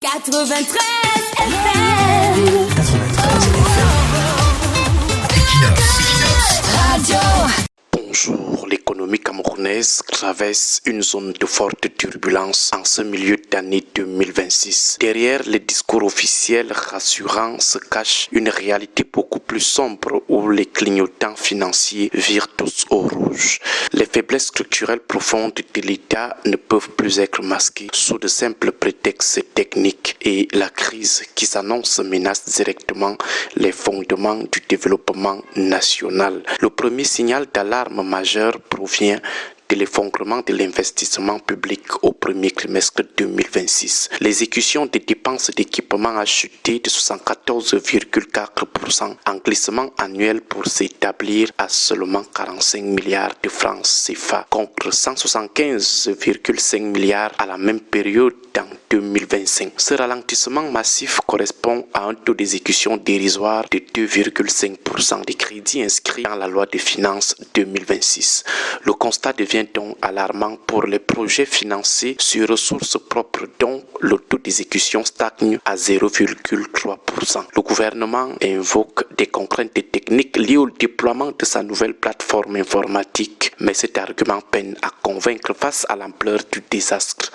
93 FM. 93 Equinox Radio. Bonjour, l'économie camerounaise traverse une zone de forte turbulence en ce milieu d'année 2026. Derrière les discours officiels rassurants se cache une réalité beaucoup plus sombre où les clignotants financiers virent tous au rouge. Les faiblesses structurelles profondes de l'État ne peuvent plus être masquées sous de simples prétextes techniques et la crise qui s'annonce menace directement les fondements du développement national. Le premier signal d'alarme majeur provient de l'effondrement de l'investissement public au premier trimestre 2026. L'exécution des dépenses d'équipement a chuté de 74,4% en glissement annuel pour s'établir à seulement 45 milliards de francs CFA contre 175,5 milliards à la même période en 2025. Ce ralentissement massif correspond à un taux d'exécution dérisoire de 2,5% des crédits inscrits dans la loi de finances 2026. Le constat devient donc alarmant pour les projets financés sur ressources propres dont le taux d'exécution stagne à 0,3%. Le gouvernement invoque des contraintes techniques liées au déploiement de sa nouvelle plateforme informatique, mais cet argument peine à convaincre face à l'ampleur du désastre.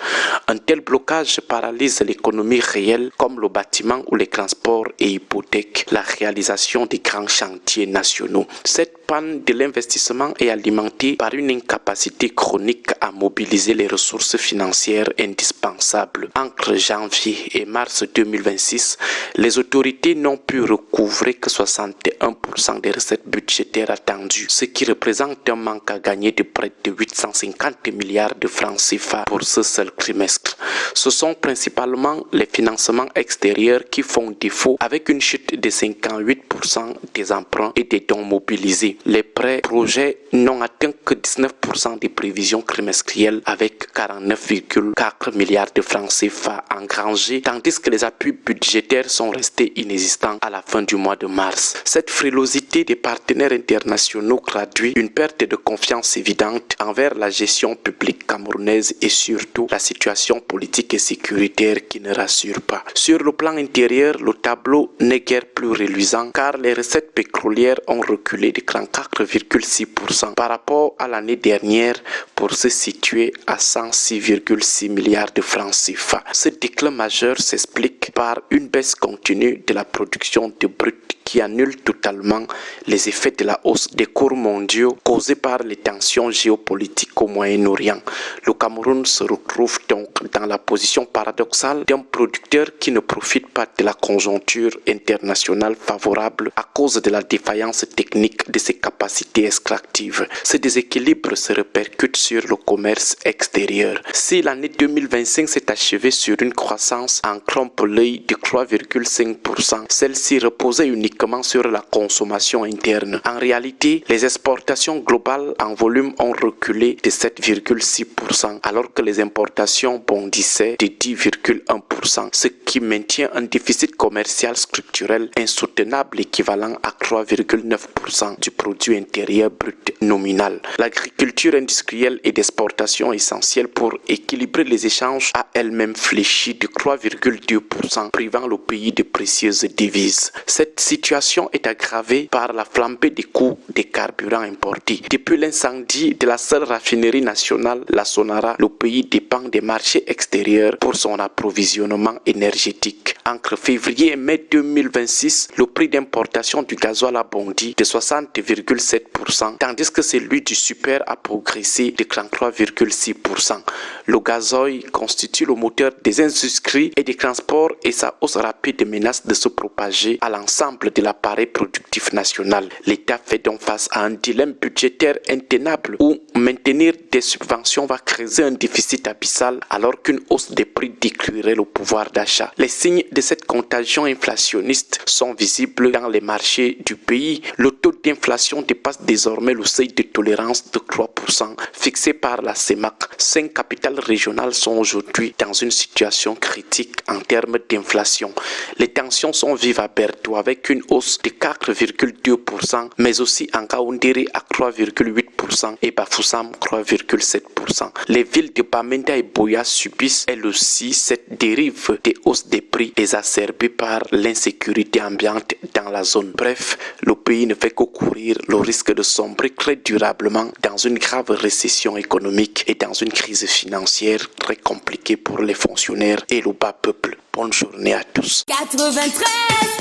Un tel blocage paralyse l'économie réelle comme le bâtiment ou les transports et hypothèque la réalisation des grands chantiers nationaux. Cette panne de l'investissement est alimentée par une incapacité chronique à mobiliser les ressources financières indispensables. Entre janvier et mars 2026, les autorités n'ont pu recouvrer que 61% des recettes budgétaires attendues, ce qui représente un manque à gagner de près de 850 milliards de francs CFA pour ce seul trimestre. Ce sont principalement les financements extérieurs qui font défaut avec une chute de 58% des emprunts et des dons mobilisés. Les prêts projets n'ont atteint que 19% des prévisions trimestrielles avec 49,4 milliards de francs CFA engrangés, tandis que les appuis budgétaires sont restés inexistants à la fin du mois de mars. Cette frilosité des partenaires internationaux traduit une perte de confiance évidente envers la gestion publique camerounaise et surtout la situation politique et sécuritaire qui ne rassure pas. Sur le plan intérieur, le tableau n'est guère plus reluisant car les recettes pétrolières ont reculé de 34,6% par rapport à l'année dernière pour se situer à 106,6 milliards de francs CFA. Ce déclin majeur s'explique par une baisse continue de la production de brut qui annule totalement les effets de la hausse des cours mondiaux causés par les tensions géopolitiques au Moyen-Orient. Le Cameroun se retrouve donc dans la position paradoxale d'un producteur qui ne profite pas de la conjoncture internationale favorable à cause de la défaillance technique de ses capacités extractives. Ce déséquilibre se répercute sur le commerce extérieur. Si l'année 2025 s'est achevée sur une croissance en trompe-l'œil de 3,5%, celle-ci reposait uniquement sur la consommation interne. En réalité, les exportations globales en volume ont reculé de 7,6% alors que les importations bondissaient de 10,1%, ce qui maintient un déficit commercial structurel insoutenable équivalent à 3,9% du produit intérieur brut nominal. L'agriculture industrielle et d'exportation essentielle pour équilibrer les échanges a elle-même fléchi de 3,2%, privant le pays de précieuses devises. Cette situation est aggravée par la flambée des coûts des carburants importés. Depuis l'incendie de la seule raffinerie nationale, la Sonara, le pays dépend des marchés extérieurs pour son approvisionnement énergétique. Entre février et mai 2026, le prix d'importation du gasoil a bondi de 60,7%, tandis que celui du super a progressé de 33,6%. Le gazoil constitue le moteur des industries et des transports et sa hausse rapide menace de se propager à l'ensemble de l'appareil productif national. L'État fait donc face à un dilemme budgétaire intenable où maintenir des subventions va creuser un déficit abyssal alors qu'une hausse des prix détruirait le pouvoir d'achat. Les signes de cette contagion inflationniste sont visibles dans les marchés du pays. Le taux d'inflation dépasse désormais le seuil de tolérance de 3% fixé par la CEMAC. 5 capitales régionales sont aujourd'hui dans une situation critique en termes d'inflation. Les tensions sont vives à Berthaud avec une hausse de 4,2%, mais aussi en Ngaoundéré à 3,8% et Bafoussam 3,7%. Les villes de Bamenda et Boya subissent elles aussi cette dérive des hausses des prix exacerbée par l'insécurité ambiante dans la zone. Bref, le pays ne fait que courir le risque de sombrer très durablement dans une grave récession économique et dans une crise financière très compliquée pour les fonctionnaires et le bas peuple. Bonne journée à tous. 93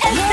FM.